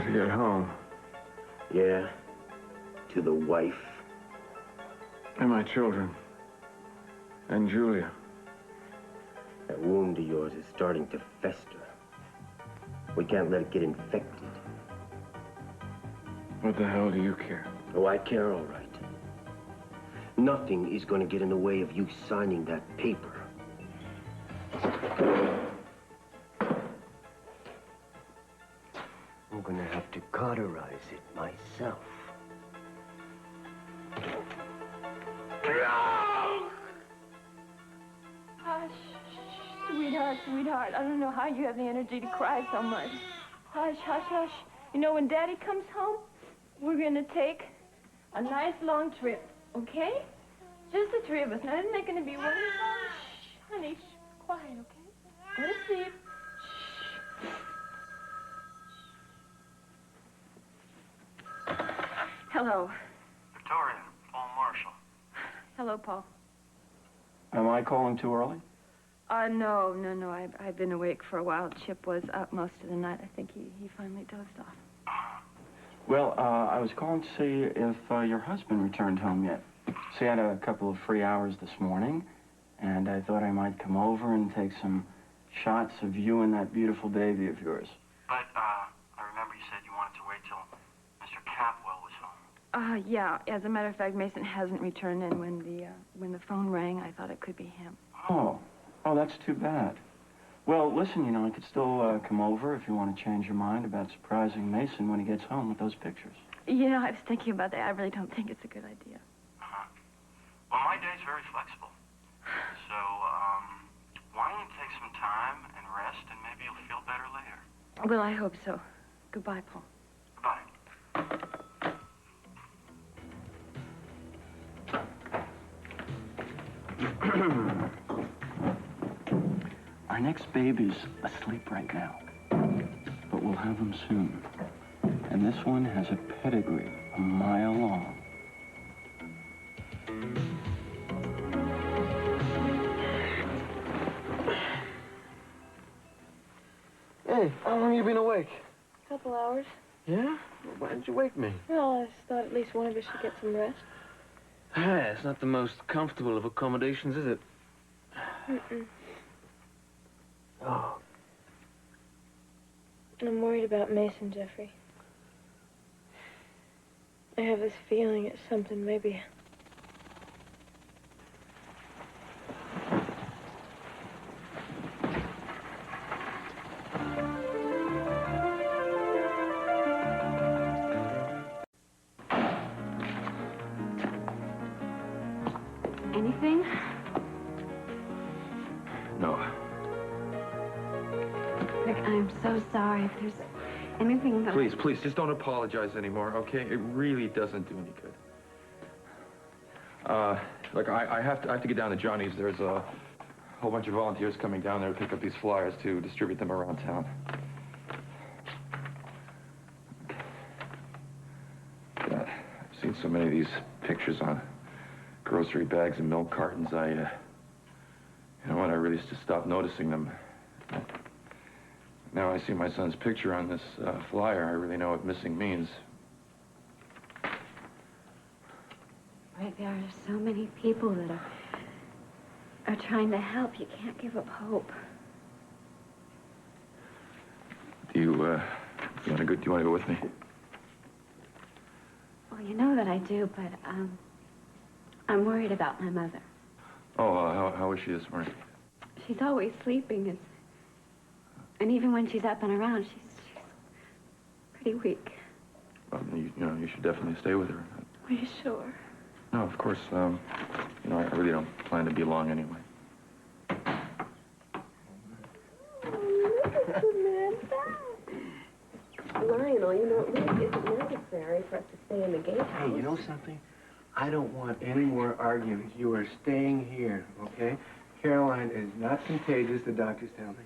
to get home. Yeah? To the wife? And my children. And Julia. That wound of yours is starting to fester. We can't let it get infected. What the hell do you care? Oh, I care, all right. Nothing is going to get in the way of you signing that paper. I'm going to have to cauterize it myself. No! Hush, sweetheart, sweetheart. I don't know how you have the energy to cry so much. Hush, hush, hush. You know, when Daddy comes home, we're going to take a nice long trip, okay? Just the three of us. Now, isn't that going to be wonderful? Shh, honey, shh, quiet, okay? Go to sleep. Shh. Hello. Victoria, Paul Marshall. Hello, Paul. Am I calling too early? No. I've been awake for a while. Chip was up most of the night. I think he finally dozed off. Well, I was calling to see if your husband returned home yet. See, I had a couple of free hours this morning, and I thought I might come over and take some shots of you and that beautiful baby of yours. But, I remember you said you wanted to wait till Mr. Capwell was home. Yeah. As a matter of fact, Mason hasn't returned, and when the phone rang, I thought it could be him. Oh, that's too bad. Well, listen, you know, I could still come over if you want to change your mind about surprising Mason when he gets home with those pictures. You know, I was thinking about that. I really don't think it's a good idea. Well, my day's very flexible. So, why don't you take some time and rest, and maybe you'll feel better later. Well, I hope so. Goodbye, Paul. Goodbye. Our next baby's asleep right now, but we'll have him soon. And this one has a pedigree a mile long. Hey, how long you been awake? A couple hours. Yeah? Well, why didn't you wake me? Well, I just thought at least one of us should get some rest. It's not the most comfortable of accommodations, is it? Mm-mm. Oh. I'm worried about Mason, Jeffrey. I have this feeling it's something maybe... Anything? No. Rick, I'm so sorry. If there's anything that... Please, just don't apologize anymore, okay? It really doesn't do any good. Look, I have to get down to Johnny's. There's a whole bunch of volunteers coming down there to pick up these flyers to distribute them around town. God, I've seen so many of these pictures on grocery bags and milk cartons. You know what? I really just stopped noticing them. Now I see my son's picture on this flyer. I really know what missing means. Right, there are so many people that are trying to help. You can't give up hope. Do you want to go with me? Well, you know that I do, but I'm worried about my mother. Oh, how is she this morning? She's always sleeping, and even when she's up and around, she's pretty weak. Well, you should definitely stay with her. Are you sure? No, of course. I really don't plan to be long anyway. Lionel, you know, it really isn't necessary for us to stay in the gatehouse. Hey, you know something? I don't want any more arguments. You are staying here, okay? Caroline is not contagious, the doctors tell me.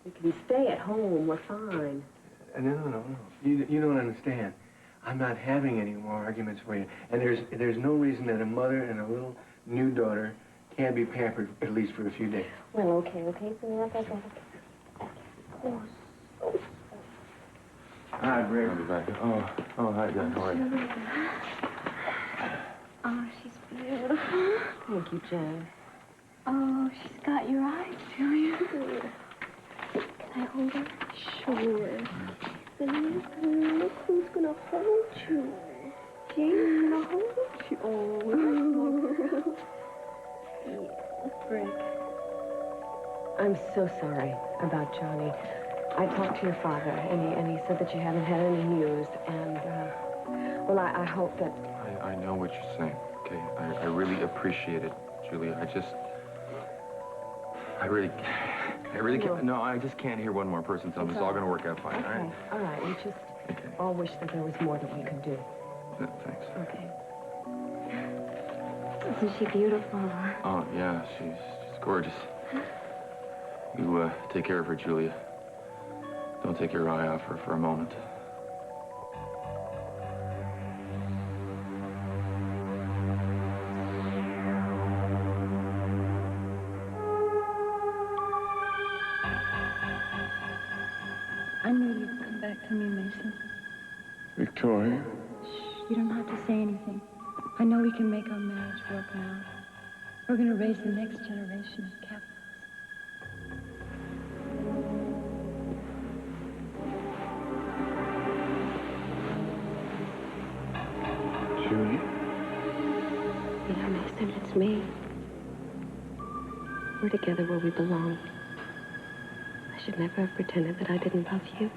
We can stay at home. We're fine. No. You don't understand. I'm not having any more arguments for you. And there's no reason that a mother and a little new daughter can't be pampered, at least for a few days. Well, okay, Samantha. Oh, so Hi, Rick. I'll be back. Oh, hi, Dad. How are you? Oh, she's beautiful. Thank you, Jan. Oh, she's got your eyes, Julia. Can I hold her? Sure. And look who's gonna hold you. Jane's gonna hold you. Oh, Rick. I'm so sorry about Johnny. I talked to your father, and he said that you haven't had any news, and, well, I hope that... I know what you're saying, okay? I really appreciate it, Julia. I really can't. No, I just can't hear one more person tell me it's all going to work out fine, Okay, all right. We just all wish that there was more that we could do. Yeah, thanks. Okay. Isn't she beautiful? Oh, yeah, she's gorgeous. You, take care of her, Julia. Don't take your eye off her for a moment. I knew you'd come back to me, Mason. Victoria? Shh, you don't have to say anything. I know we can make our marriage work now. We're going to raise the next generation of capitalists. Julia? Yeah, Mason, it's me. We're together where we belong. I should never have pretended that I didn't love you.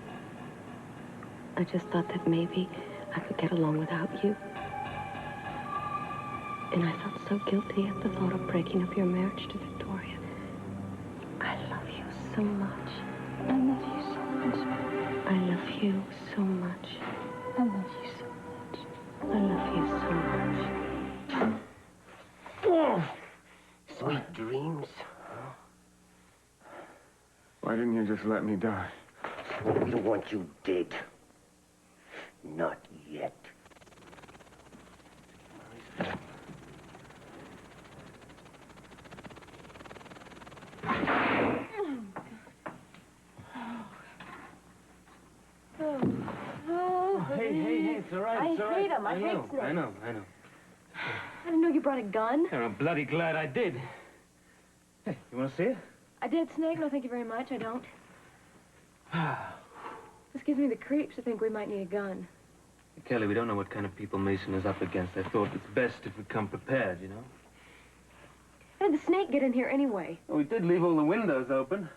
I just thought that maybe I could get along without you. And I felt so guilty at the thought of breaking up your marriage to Victoria. I love you so much. I love you so much. I love you so much. I love you so much. I love you so much. Oh! Sweet dreams. Why didn't you just let me die? We don't want you dead. Not yet. Hey, it's all right, it's all right. hate 'em. I hate snakes. I know. I didn't know you brought a gun. Yeah, I'm bloody glad I did. Hey, you want to see it? A dead snake? No, thank you very much. I don't. This gives me the creeps to think we might need a gun. Kelly, we don't know what kind of people Mason is up against. I thought it's best if we come prepared, you know? How did the snake get in here anyway? Well, we did leave all the windows open.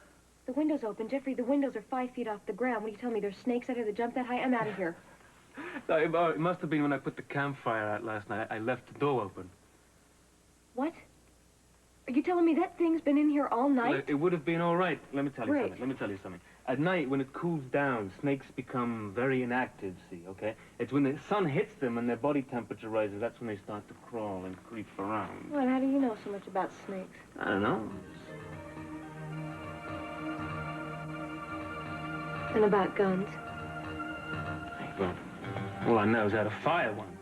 The window's open. Jeffrey, the windows are 5 feet off the ground. What do you tell me? There's snakes out here that jump that high? I'm out of here. It must have been when I put the campfire out last night. I left the door open. What? Are you telling me that thing's been in here all night? Well, it would have been all right. Let me tell you Great. something. At night, when it cools down, snakes become very inactive, see, okay? It's when the sun hits them and their body temperature rises, that's when they start to crawl and creep around. Well, how do you know so much about snakes? I don't know. And about guns? Well, all I know is how to fire one.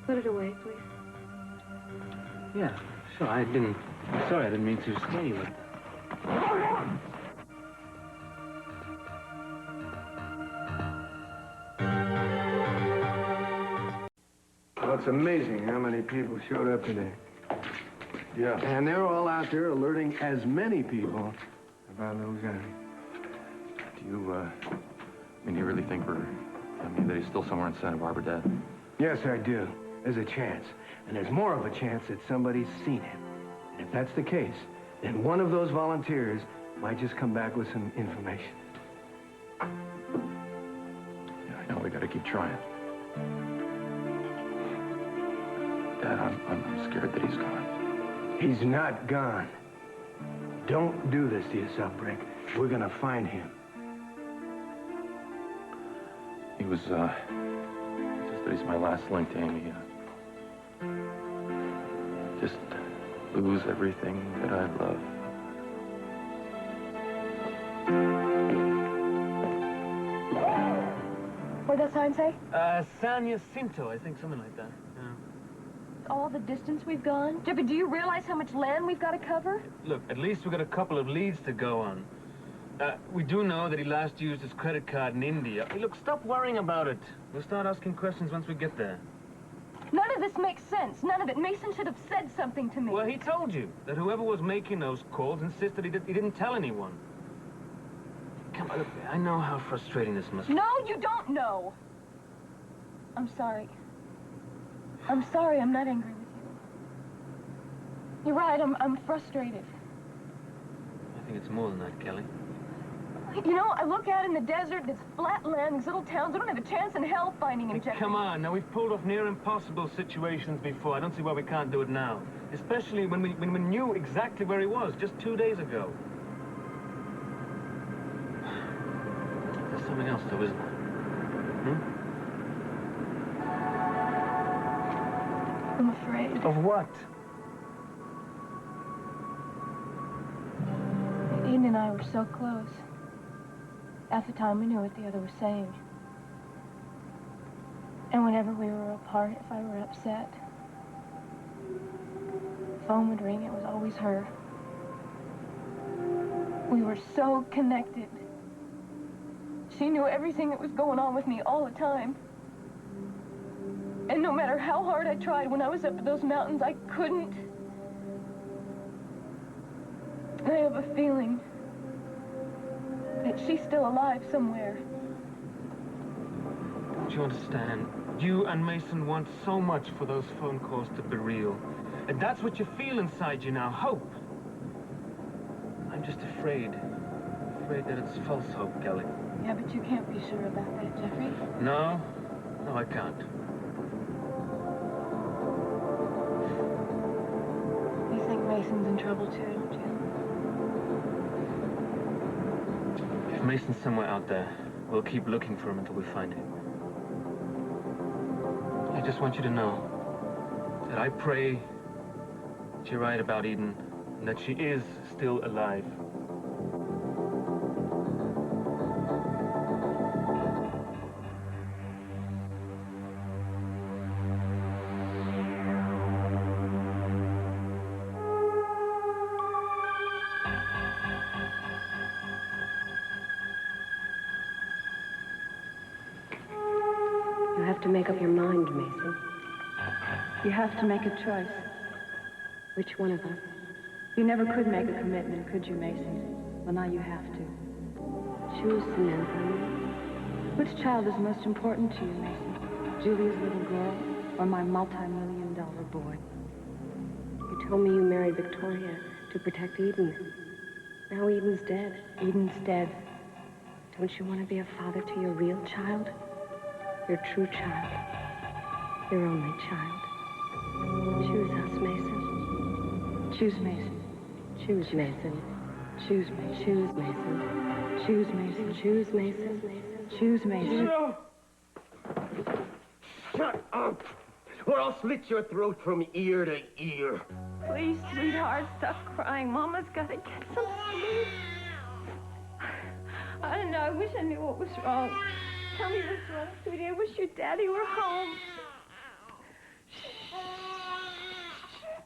Put it away, please. Yeah, sure, sorry, I didn't mean to scare you like that. Well, it's amazing how many people showed up today. Yeah. And they're all out there alerting as many people about little Johnny. Do you, you really think that he's still somewhere in Santa Barbara, Dad? Yes, I do. There's a chance. And there's more of a chance that somebody's seen him. And if that's the case, then one of those volunteers might just come back with some information. Yeah, I know, we gotta keep trying. Dad, I'm scared that he's gone. He's not gone. Don't do this to yourself, Rick. We're gonna find him. He was, just that he's my last link to Amy. Just lose everything that I love. What'd that sign say? San Jacinto, I think, something like that. Yeah. All the distance we've gone? Jeffrey, do you realize how much land we've got to cover? Look, at least we've got a couple of leads to go on. We do know that he last used his credit card in India. Hey, look, stop worrying about it. We'll start asking questions once we get there. None of this makes sense. None of it. Mason should have said something to me. Well, he told you that whoever was making those calls insisted he didn't tell anyone. Come on, look, I know how frustrating this must be. No, you don't know. I'm sorry. I'm sorry. I'm not angry with you. You're right. I'm frustrated. I think it's more than that, Kelly. You know, I look out in the desert, there's flat land, these little towns. I don't have a chance in hell finding him, Hey, Jeffrey. come on, now we've pulled off near impossible situations before. I don't see why we can't do it now. Especially when we knew exactly where he was just 2 days ago. There's something else though, isn't there? I'm afraid. Of what? Eden and I were so close. At the time, we knew what the other was saying. And whenever we were apart, if I were upset, the phone would ring. It was always her. We were so connected. She knew everything that was going on with me all the time. And no matter how hard I tried, when I was up at those mountains, I couldn't. I have a feeling that she's still alive somewhere. Don't you understand? You and Mason want so much for those phone calls to be real. And that's what you feel inside you now, hope. I'm just afraid that it's false hope, Kelly. Yeah, but you can't be sure about that, Jeffrey. No, I can't. You think Mason's in trouble too, don't you? If Mason's somewhere out there, we'll keep looking for him until we find him. I just want you to know that I pray that you're right about Eden and that she is still alive. You have to make up your mind, Mason. You have to make a choice. Which one of us? You never could make a commitment, could you, Mason? Well, now you have to. Choose, Samantha. Which child is most important to you, Mason? Julia's little girl or my multi-million-dollar boy? You told me you married Victoria to protect Eden. Now Eden's dead. Eden's dead. Don't you want to be a father to your real child? Your true child. Your only child. Choose us, Mason. Choose Mason. Choose Mason. Choose Mason. Choose Mason. Choose Mason. Choose Mason. Choose Mason. Shut up, or I'll slit your throat from ear to ear. Please, sweetheart, stop crying. Mama's got to get some sleep. I don't know. I wish I knew what was wrong. Tell me what's wrong, sweetie. I wish your daddy were home. Shh.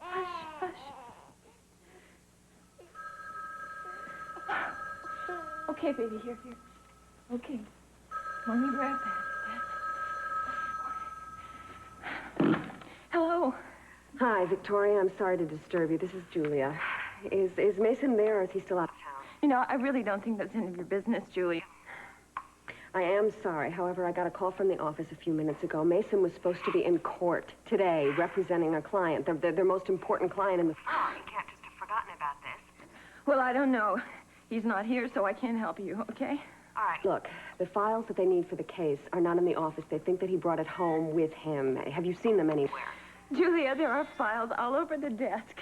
Hush, hush. Okay, baby, here. Okay. Let me grab that. Hello. Hi, Victoria. I'm sorry to disturb you. This is Julia. Is Mason there, or is he still out of town? You know, I really don't think that's any of your business, Julia. I am sorry. However, I got a call from the office a few minutes ago. Mason was supposed to be in court today representing a client, their most important client in the... Oh, he can't just have forgotten about this. Well, I don't know. He's not here, so I can't help you, okay? All right. Look, the files that they need for the case are not in the office. They think that he brought it home with him. Have you seen them anywhere? Julia, there are files all over the desk.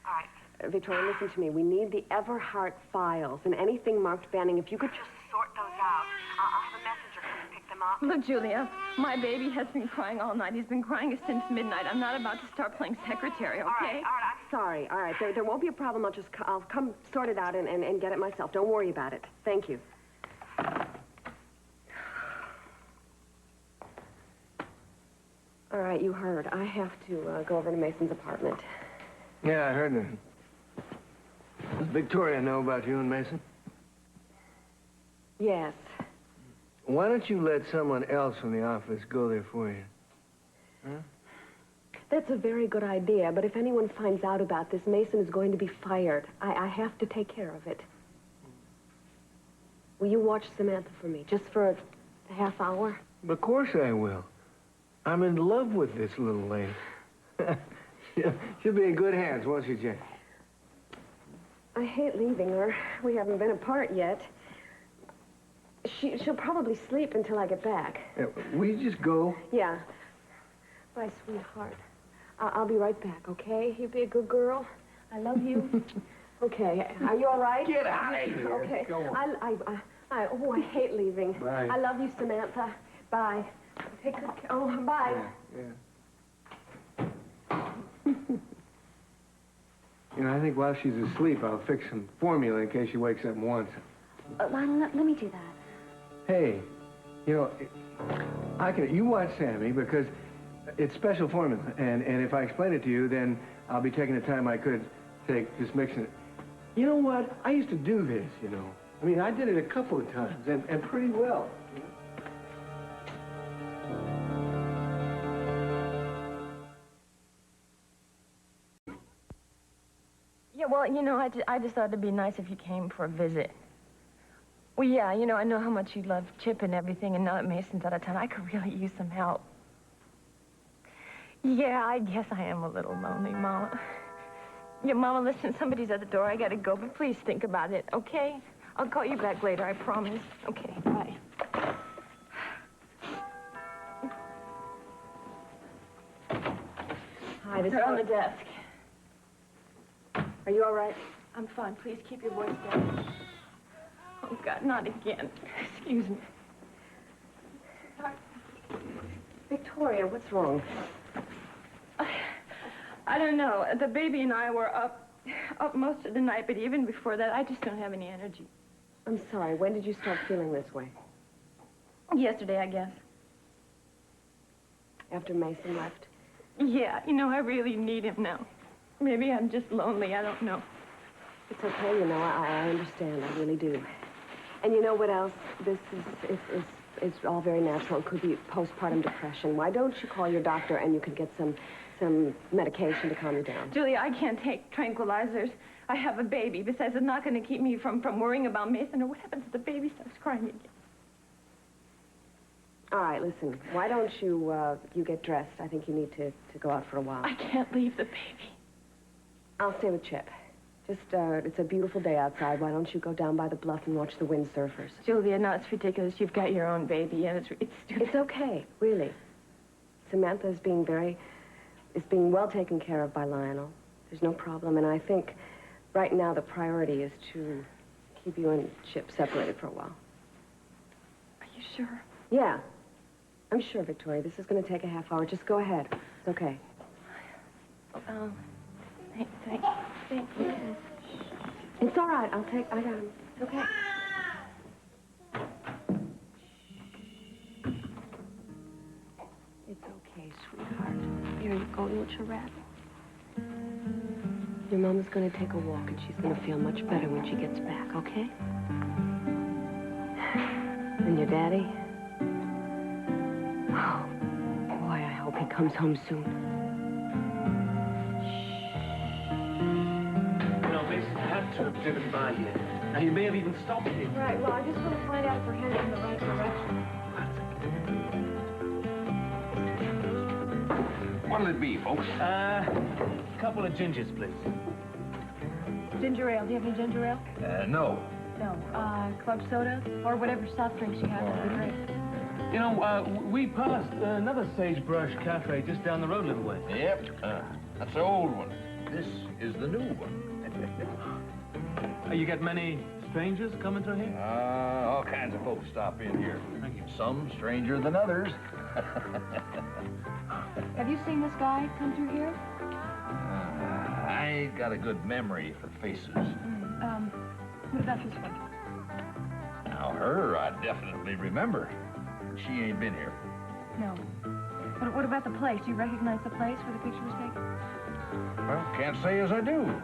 All right. Victoria, listen to me. We need the Everhart files and anything marked Banning. If you could just sort those out, I'll have a messenger come and pick them up. Look, Julia, my baby has been crying all night. He's been crying since midnight. I'm not about to start playing secretary, okay? All right, I'm sorry. All right, there won't be a problem. I'll come sort it out and get it myself. Don't worry about it. Thank you. All right, you heard. I have to go over to Mason's apartment. Yeah, I heard it. Does Victoria know about you and Mason? Yes. Why don't you let someone else from the office go there for you? Huh? That's a very good idea, but if anyone finds out about this, Mason is going to be fired. I have to take care of it. Will you watch Samantha for me, just for a half hour? Of course I will. I'm in love with this little lady. She'll be in good hands, won't she, Jane? I hate leaving her. We haven't been apart yet. She'll probably sleep until I get back. Yeah, will you just go? Yeah. Bye, sweetheart. I'll be right back, okay? You be a good girl. I love you. Okay. Are you all right? Get out of here. Okay. Go on. I hate leaving. Bye. I love you, Samantha. Bye. Take good care. Oh, bye. Yeah. You know, I think while she's asleep, I'll fix some formula in case she wakes up and wants it. Let me do that. Hey, you know, you watch Sammy because it's special formula. And if I explain it to you, then I'll be taking the time I could take just mixing it. You know what? I used to do this, you know. I mean, I did it a couple of times and pretty well. Yeah, well, you know, I just thought it'd be nice if you came for a visit. Well, yeah, you know, I know how much you love Chip and everything, and now that Mason's out of town, I could really use some help. Yeah, I guess I am a little lonely, Mama. Yeah, Mama, listen, somebody's at the door. I gotta go, but please think about it, okay? I'll call you back later, I promise. Okay, bye. Hi, this is... They're on the desk. Are you all right? I'm fine. Please keep your voice down. Oh, God, not again. Excuse me. Victoria, what's wrong? I don't know. The baby and I were up most of the night, but even before that, I just don't have any energy. I'm sorry. When did you start feeling this way? Yesterday, I guess. After Mason left? Yeah, you know, I really need him now. Maybe I'm just lonely. I don't know. It's okay, you know. I understand. I really do. And you know what else? This is all very natural. It could be postpartum depression. Why don't you call your doctor and you can get some medication to calm you down? Julia, I can't take tranquilizers. I have a baby. Besides, it's not going to keep me from worrying about Mason. Or what happens if the baby starts crying again? All right, listen. Why don't you get dressed? I think you need to go out for a while. I can't leave the baby. I'll stay with Chip. Just, it's a beautiful day outside. Why don't you go down by the bluff and watch the windsurfers? Julia, no, it's ridiculous. You've got your own baby, and it's stupid. It's okay, really. Samantha is being well taken care of by Lionel. There's no problem, and I think right now the priority is to keep you and Chip separated for a while. Are you sure? Yeah. I'm sure, Victoria. This is going to take a half hour. Just go ahead. It's okay. Thank you. It's all right. I got him. It's okay. It's okay, sweetheart. Here you go, little rat. Your mama's going to take a walk, and she's going to feel much better when she gets back, okay? And your daddy? Oh, boy, I hope he comes home soon. To have driven by here. Now, you may have even stopped here. Right, well, I just want to find out if we're headed in the right direction. What'll it be, folks? Couple of gingers, please. Ginger ale. Do you have any ginger ale? No. No. Club soda? Or whatever soft drinks you have. That'd be great. You know, we passed another Sagebrush Cafe just down the road a little way. Yep. That's the old one. This is the new one. You get many strangers coming through here? All kinds of folks stop in here. Thank you. Some stranger than others. Have you seen this guy come through here? I ain't got a good memory for faces. What about this one? Now, her I definitely remember. She ain't been here. No. What about the place? Do you recognize the place where the picture was taken? Well, can't say as I do.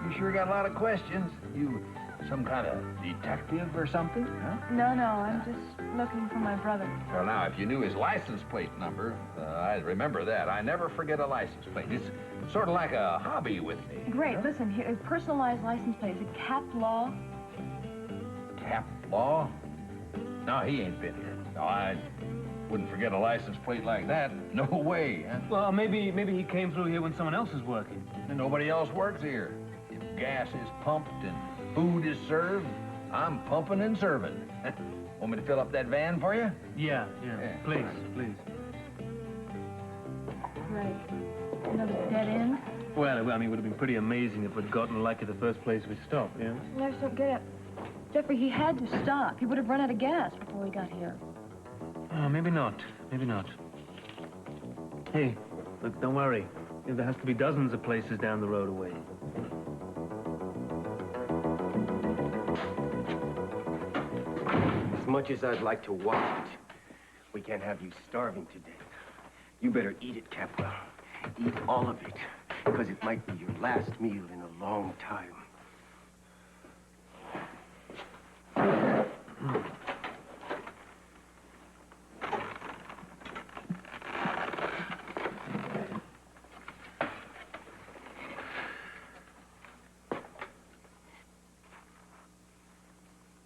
You sure got a lot of questions. You some kind of detective or something, huh? No, I'm just looking for my brother. Well, now, if you knew his license plate number, I'd remember that. I never forget a license plate. It's sort of like a hobby with me. Great, listen, here, personalized license plate. Is it Cap Law? Cap Law? No, he ain't been here. No, I wouldn't forget a license plate like that. No way. Huh? Well, maybe he came through here when someone else is working. And nobody else works here. If gas is pumped and food is served, I'm pumping and serving. Want me to fill up that van for you? Yeah. Please. Right. Another dead end? Well, I mean, it would have been pretty amazing if we'd gotten lucky the first place we stopped, yeah? I just don't get it. Jeffrey, he had to stop. He would have run out of gas before we got here. Oh, maybe not. Hey, look, don't worry. There has to be dozens of places down the road away. As much as I'd like to watch it, we can't have you starving to death. You better eat it, Capwell. Eat all of it, because it might be your last meal in a long time.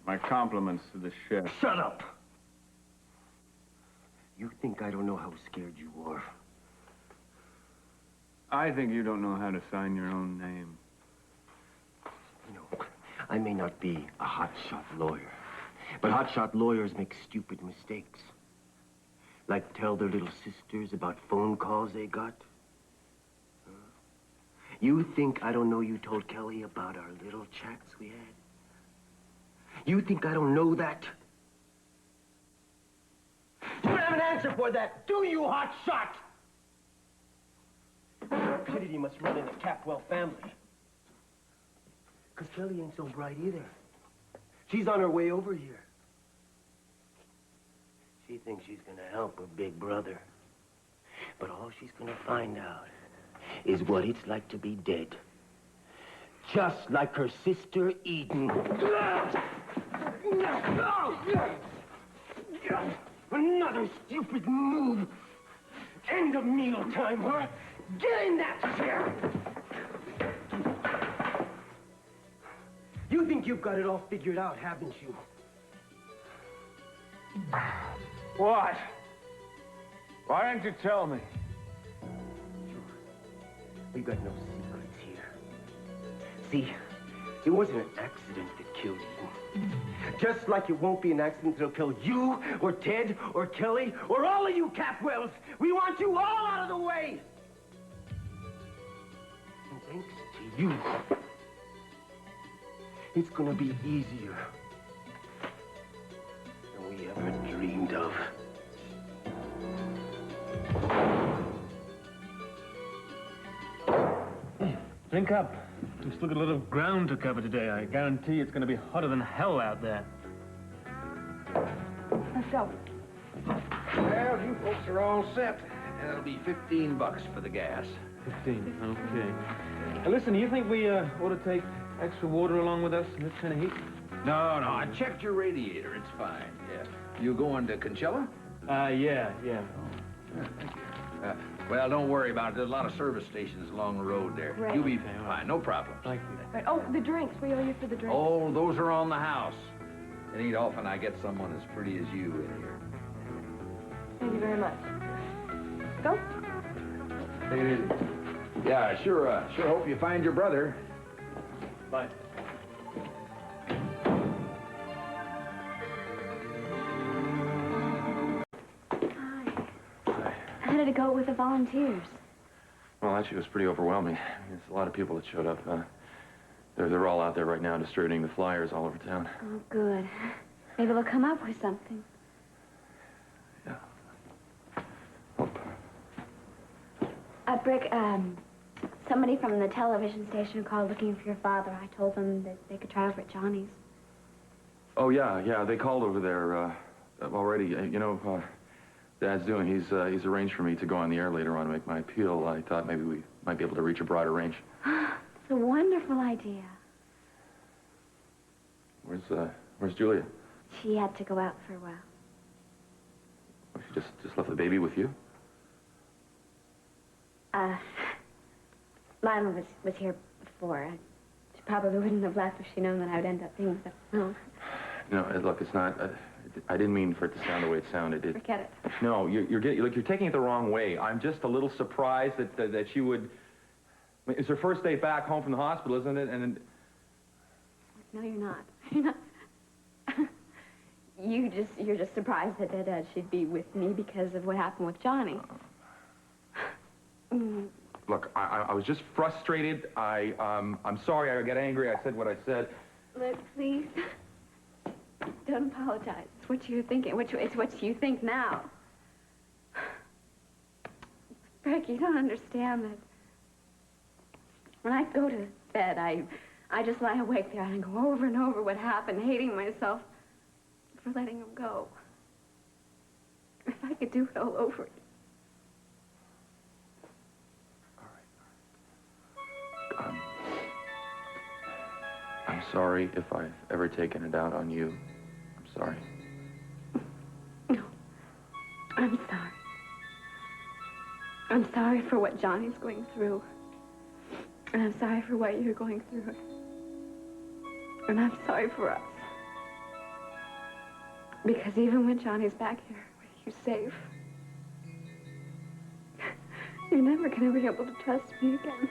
My compliments to the chef. Shut up! You think I don't know how scared you are? I think you don't know how to sign your own name. You know, I may not be a hotshot lawyer, but hotshot lawyers make stupid mistakes. Like tell their little sisters about phone calls they got. You think I don't know you told Kelly about our little chats we had? You think I don't know that? You don't have an answer for that, do you, hotshot? Stupidity must run in the Capwell family. Because Kelly ain't so bright either. She's on her way over here. She thinks she's gonna help her big brother. But all she's gonna find out is what it's like to be dead. Just like her sister Eden. Another stupid move. End of mealtime, huh? Get in that chair! You think you've got it all figured out, haven't you? What? Why didn't you tell me? We've got no secrets here. See, it wasn't an accident that killed you. Just like it won't be an accident that'll kill you, or Ted, or Kelly, or all of you Capwells. We want you all out of the way! And thanks to you, it's gonna be easier than we ever dreamed of. Drink up. We still got a lot of ground to cover today. I guarantee it's going to be hotter than hell out there. Let's go. Well, you folks are all set. And it'll be $15 for the gas. 15, okay. Now, listen, do you think we ought to take extra water along with us in this kind of heat? No, I checked your radiator. It's fine, yeah. You going to Conchella? Yeah. Thank you. Well, don't worry about it. There's a lot of service stations along the road there. Right. You'll be fine. No problem. Thank you. Right. Oh, the drinks. We owe you for the drinks. Oh, those are on the house. It ain't often I get someone as pretty as you in here. Thank you very much. Go. Take it easy. Yeah, I sure hope you find your brother. Bye. How did it go with the volunteers? Well, actually, it was pretty overwhelming. There's a lot of people that showed up. They're all out there right now distributing the flyers all over town. Oh, good. Maybe they'll come up with something. Yeah. Hope. Brick, somebody from the television station called looking for your father. I told them that they could try over at Johnny's. Oh, yeah, they called over there already. You know, Dad's doing, he's arranged for me to go on the air later on to make my appeal. I thought maybe we might be able to reach a broader range. It's a wonderful idea. Where's Julia? She had to go out for a while. Oh, she just left the baby with you? Lila was here before. She probably wouldn't have left if she'd known that I would end up being with her. No, look, it's not. I didn't mean for it to sound the way it sounded. Forget it. No, you're taking it the wrong way. I'm just a little surprised that she would. I mean, it's her first day back home from the hospital, isn't it? And No, you're not. You're not. You're just surprised that she'd be with me because of what happened with Johnny. Look, I was just frustrated. I'm sorry. I got angry. I said what I said. Look, please. Don't apologize. It's what you're thinking. It's what you think now. Frank, you don't understand that. When I go to bed, I just lie awake there and go over and over what happened, hating myself for letting him go. If I could do it all over again. All right. I'm sorry if I've ever taken it out on you. I'm sorry. No. I'm sorry. I'm sorry for what Johnny's going through. And I'm sorry for what you're going through. And I'm sorry for us. Because even when Johnny's back here with you safe, you're never going to be able to trust me again.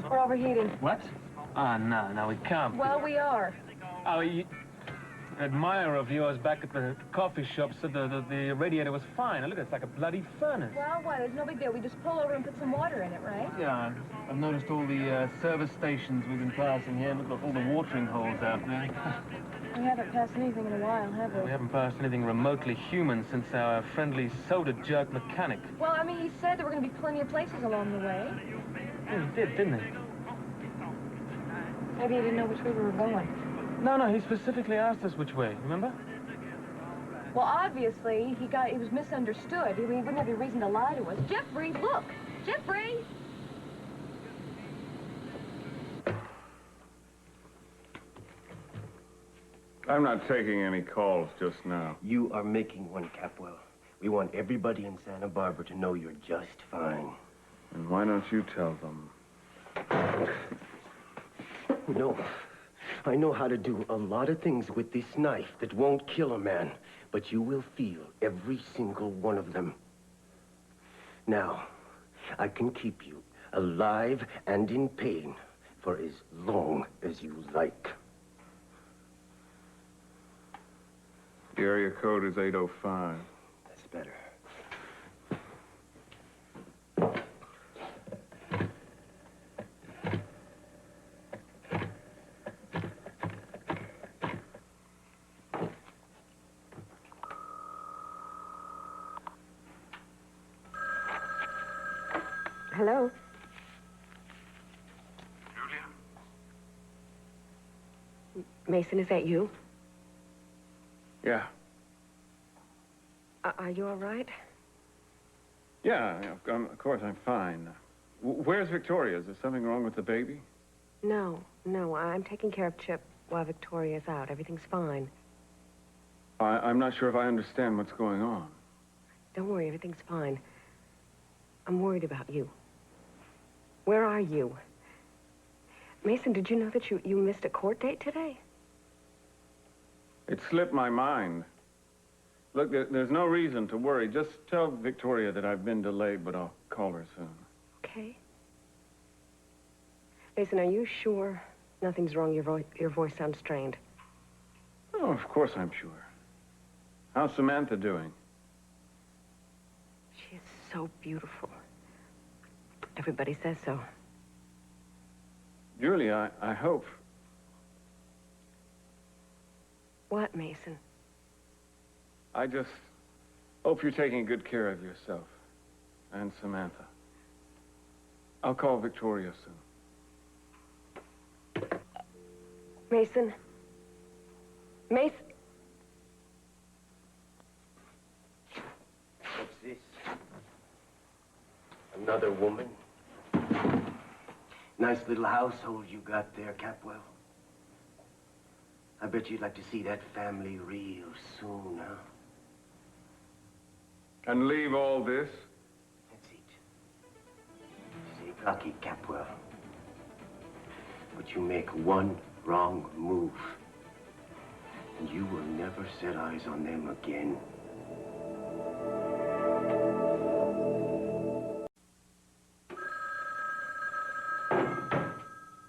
We're overheating. What? No, we can't. Well, we are. Oh, an admirer of yours back at the coffee shop said the radiator was fine. Now, look, it's like a bloody furnace. Well, what? There's no big deal. We just pull over and put some water in it, right? Yeah, I've noticed all the service stations we've been passing here. Look at all the watering holes out there. We haven't passed anything in a while, have we? We haven't passed anything remotely human since our friendly soda jerk mechanic. Well, I mean, he said there were going to be plenty of places along the way. Yeah, he did, didn't he? Maybe he didn't know which way we were going. No, he specifically asked us which way, remember? Well, obviously, he was misunderstood. He wouldn't have any reason to lie to us. Jeffrey, look! Jeffrey! I'm not taking any calls just now. You are making one, Capwell. We want everybody in Santa Barbara to know you're just fine. And why don't you tell them? No. I know how to do a lot of things with this knife that won't kill a man, but you will feel every single one of them. Now, I can keep you alive and in pain for as long as you like. The area code is 805. That's better. Hello? Julia? Mason, is that you? Yeah. Are you all right? Yeah, of course I'm fine. Where's Victoria? Is there something wrong with the baby? No, I'm taking care of Chip while Victoria's out. Everything's fine. I'm not sure if I understand what's going on. Don't worry, everything's fine. I'm worried about you. Where are you? Mason, did you know that you missed a court date today? It slipped my mind. Look, there's no reason to worry. Just tell Victoria that I've been delayed, but I'll call her soon. Okay. Mason, are you sure nothing's wrong? Your voice sounds strained. Oh, of course I'm sure. How's Samantha doing? She is so beautiful. Everybody says so. Julia, I hope... What, Mason? I just hope you're taking good care of yourself and Samantha. I'll call Victoria soon. Mason? Mason? Another woman? Nice little household you got there, Capwell. I bet you'd like to see that family real soon, huh? And leave all this? That's it. Stay cocky, Capwell. But you make one wrong move, and you will never set eyes on them again.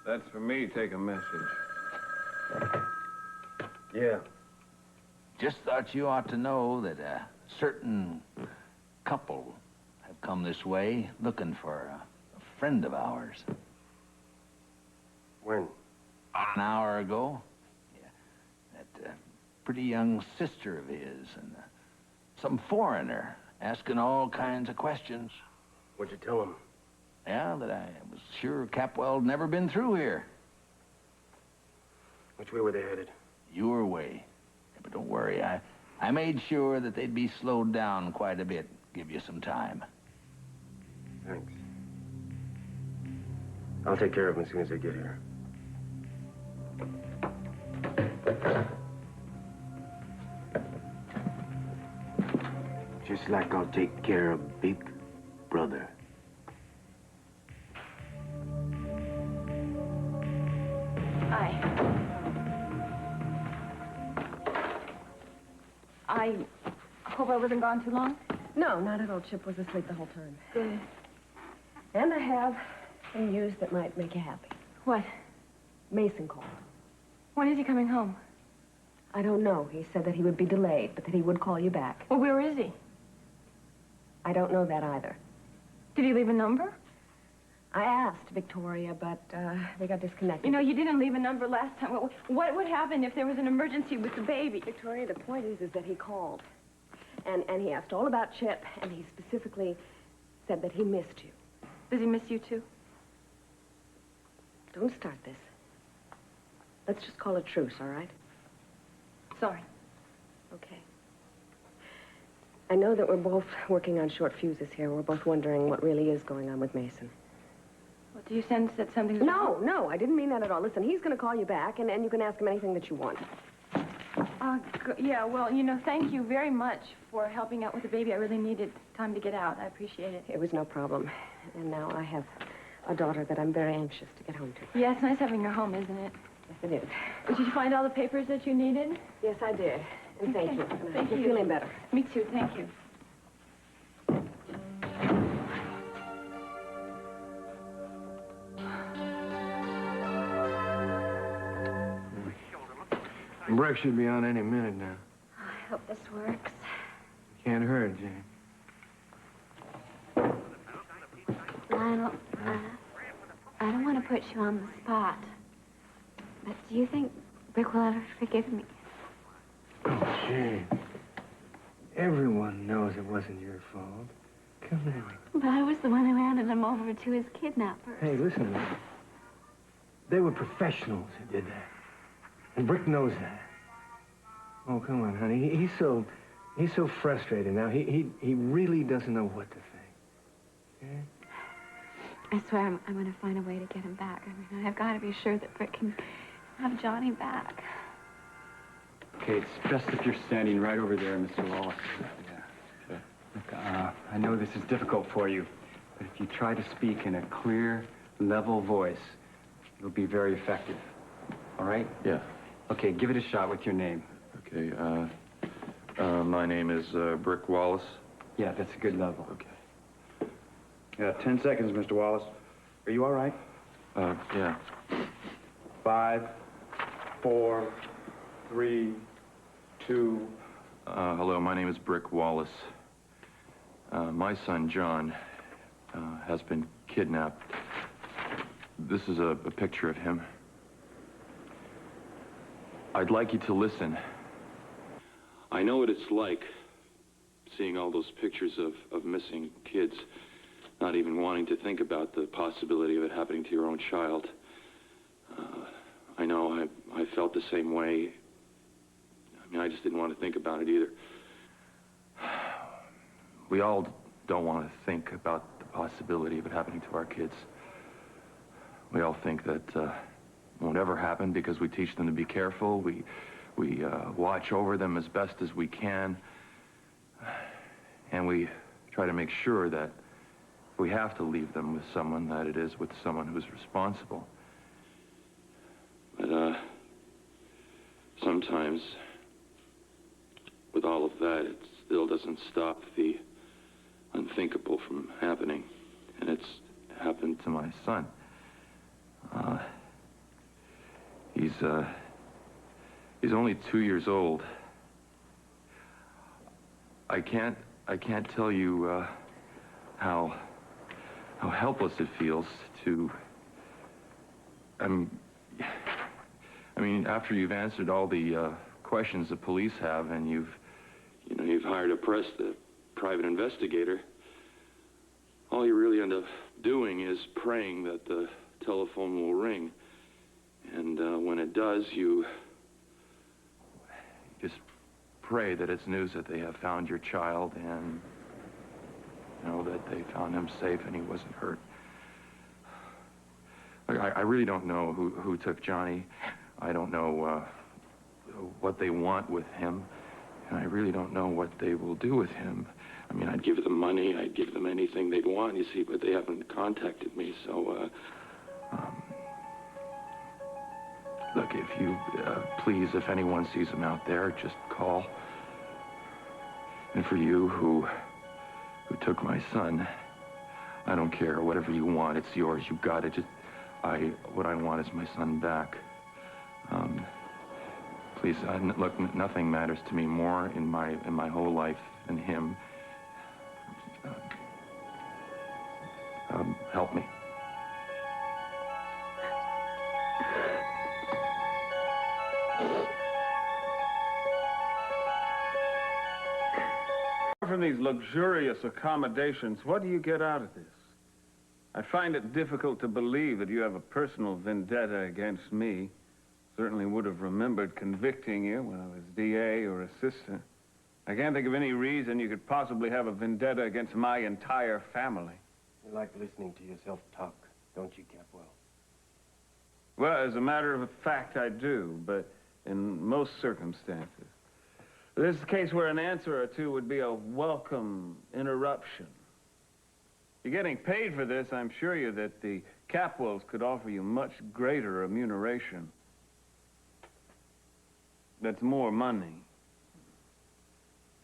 That's for me. Take a message. Yeah. Just thought you ought to know that a certain couple have come this way looking for a friend of ours. When? About an hour ago. Yeah. That pretty young sister of his and some foreigner asking all kinds of questions. What'd you tell him? Yeah, that I was sure Capwell'd never been through here. Which way were they headed? Your way. Yeah, but don't worry, I made sure that they'd be slowed down quite a bit. Give you some time. Thanks. I'll take care of them as soon as they get here. Just like I'll take care of Big Brother. I hope I wasn't gone too long. No, not at all. Chip was asleep the whole time. Good. And I have some news that might make you happy. What? Mason called. When is he coming home? I don't know. He said that he would be delayed, but that he would call you back. Well, where is he? I don't know that either. Did he leave a number? I asked Victoria, but they got disconnected. You know, you didn't leave a number last time. What would happen if there was an emergency with the baby? Victoria, the point is that he called. And he asked all about Chip, and he specifically said that he missed you. Does he miss you, too? Don't start this. Let's just call a truce, all right? Sorry. Okay. I know that we're both working on short fuses here. We're both wondering what really is going on with Mason. Well, do you sense that something's wrong? No, I didn't mean that at all. Listen, he's going to call you back, and you can ask him anything that you want. Yeah, well, you know, thank you very much for helping out with the baby. I really needed time to get out. I appreciate it. It was no problem. And now I have a daughter that I'm very anxious to get home to. Yeah, it's nice having her home, isn't it? Yes, it is. Did you find all the papers that you needed? Yes, I did. And thank you. Thank you. You're feeling better. Me too, thank you. Break should be on any minute now. I hope this works. Can't hurt, Jane. Lionel, I don't want to put you on the spot, but do you think Rick will ever forgive me? Oh, Jane. Everyone knows it wasn't your fault. Come on. But I was the one who handed him over to his kidnappers. Hey, listen, man. They were professionals who did that. And Rick knows that. Oh, come on, honey. He's so frustrated now. He really doesn't know what to think. Okay? I swear I'm going to find a way to get him back. I mean, I've got to be sure that Rick can have Johnny back. Okay, it's best if you're standing right over there, Mr. Wallace. Yeah. Okay. Look, I know this is difficult for you, but if you try to speak in a clear, level voice, it'll be very effective. All right? Yeah. Okay, give it a shot. What's your name? Okay, my name is Brick Wallace. Yeah, that's a good level. Okay. Yeah, 10 seconds, Mr. Wallace. Are you all right? Yeah. 5, 4, 3, 2... Hello, my name is Brick Wallace. My son, John, has been kidnapped. This is a picture of him. I'd like you to listen. I know what it's like, seeing all those pictures of missing kids, not even wanting to think about the possibility of it happening to your own child. I know I felt the same way. I mean, I just didn't want to think about it either. We all don't want to think about the possibility of it happening to our kids. We all think that won't ever happen because we teach them to be careful. We watch over them as best as we can. And we try to make sure that if we have to leave them with someone, that it is with someone who's responsible. But sometimes, with all of that, it still doesn't stop the unthinkable from happening. And it's happened to my son. He's only 2 years old. I can't tell you how helpless it feels to. I mean, after you've answered all the questions the police have, and you've hired a private investigator, all you really end up doing is praying that the telephone will ring. And when it does, you just pray that it's news that they have found your child and that they found him safe and he wasn't hurt. I really don't know who took Johnny. I don't know what they want with him. And I really don't know what they will do with him. I mean, I'd give them money. I'd give them anything they'd want, you see, but they haven't contacted me, so, look, if you, please, if anyone sees him out there, just call. And for you, who took my son, I don't care. Whatever you want, it's yours. You got it. What I want is my son back. Please, look, nothing matters to me more in my whole life than him. Help me. From these luxurious accommodations, what do you get out of this? I find it difficult to believe that you have a personal vendetta against me. Certainly would have remembered convicting you when I was DA or assistant. I can't think of any reason you could possibly have a vendetta against my entire family. You like listening to yourself talk, don't you, Capwell? Well, as a matter of fact, I do, but in most circumstances. This is a case where an answer or two would be a welcome interruption. You're getting paid for this, I'm sure you that the Capwells could offer you much greater remuneration. That's more money.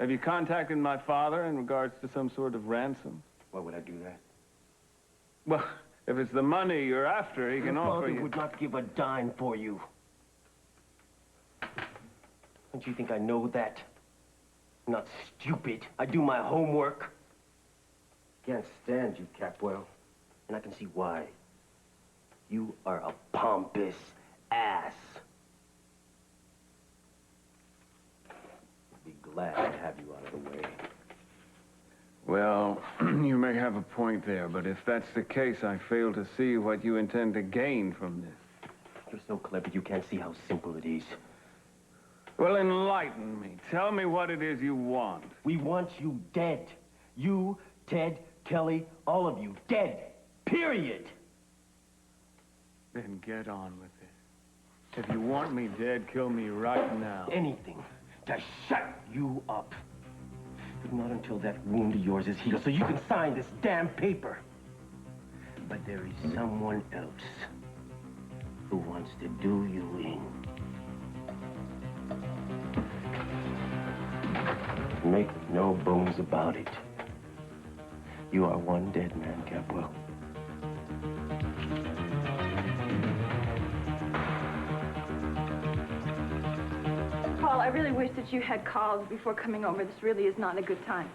Have you contacted my father in regards to some sort of ransom? Why would I do that? Well, if it's the money you're after, he can offer you... Your father would not give a dime for you. Don't you think I know that? I'm not stupid. I do my homework. Can't stand you, Capwell. And I can see why. You are a pompous ass. I'd be glad to have you out of the way. Well, you may have a point there, but if that's the case, I fail to see what you intend to gain from this. You're so clever, you can't see how simple it is. Well, enlighten me. Tell me what it is you want. We want you dead. You, Ted, Kelly, all of you, dead. Period. Then get on with it. If you want me dead, kill me right now. Anything to shut you up. But not until that wound of yours is healed, so you can sign this damn paper. But there is someone else who wants to do you in. Make no bones about it. You are one dead man, Capwell. Paul, I really wish that you had called before coming over. This really is not a good time.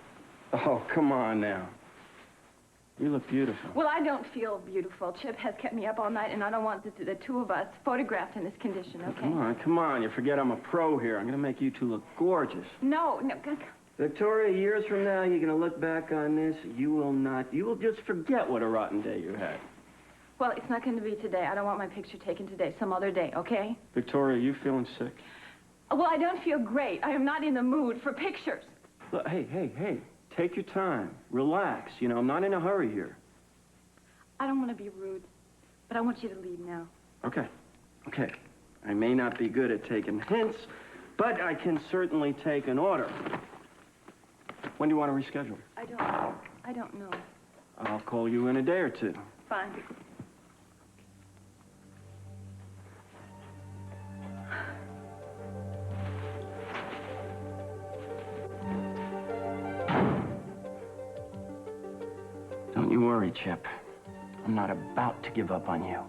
Oh, come on now. You look beautiful. Well, I don't feel beautiful. Chip has kept me up all night, and I don't want the two of us photographed in this condition, okay? Come on. You forget I'm a pro here. I'm going to make you two look gorgeous. No. Victoria, years from now, you're going to look back on this. You will just forget what a rotten day you had. Well, it's not going to be today. I don't want my picture taken today. Some other day, okay? Victoria, you feeling sick? Well, I don't feel great. I am not in the mood for pictures. Look, hey. Take your time. Relax. I'm not in a hurry here. I don't want to be rude, but I want you to leave now. Okay. Okay. I may not be good at taking hints, but I can certainly take an order. When do you want to reschedule? I don't know. I'll call you in a day or two. Fine. Don't you worry, Chip. I'm not about to give up on you.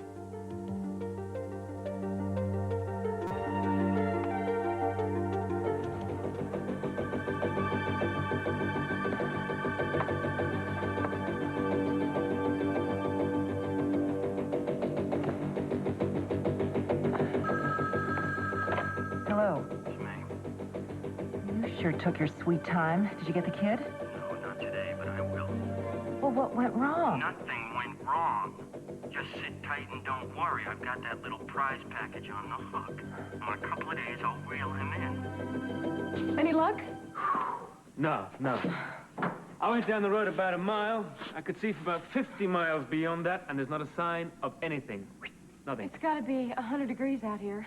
Hello. It's me. You sure took your sweet time. Did you get the kid? No, not today, but I will. Well, what went wrong? Nothing went wrong. Just sit tight and don't worry. I've got that little prize package on the hook. In a couple of days, I'll reel him in. Any luck? No. I went down the road about a mile. I could see for about 50 miles beyond that, and there's not a sign of anything. Nothing. It's got to be 100 degrees out here.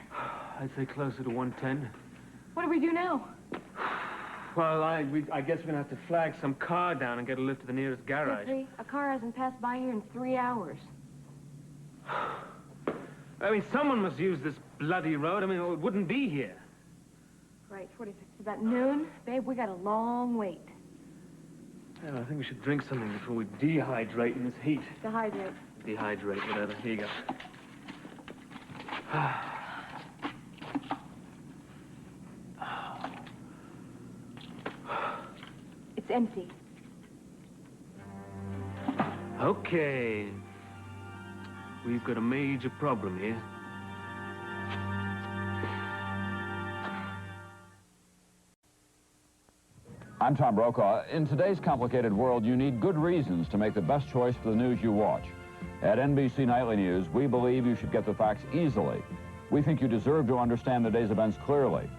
I'd say closer to 110. What do we do now? Well, I guess we're gonna have to flag some car down and get a lift to the nearest garage. Jeffrey, a car hasn't passed by here in 3 hours. I mean, someone must use this bloody road. I mean, it wouldn't be here. Right, 46. It's about noon. Babe, we got a long wait. Well, I think we should drink something before we dehydrate in this heat. Dehydrate. Dehydrate, whatever. Here you go. It's empty. Okay. We've got a major problem here. I'm Tom Brokaw. In today's complicated world, you need good reasons to make the best choice for the news you watch. At NBC Nightly News, we believe you should get the facts easily. We think you deserve to understand the day's events clearly.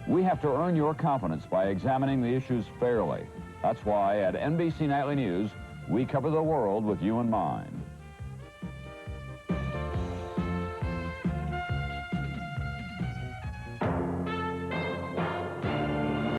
We have to earn your confidence by examining the issues fairly. That's why at NBC Nightly News, we cover the world with you in mind.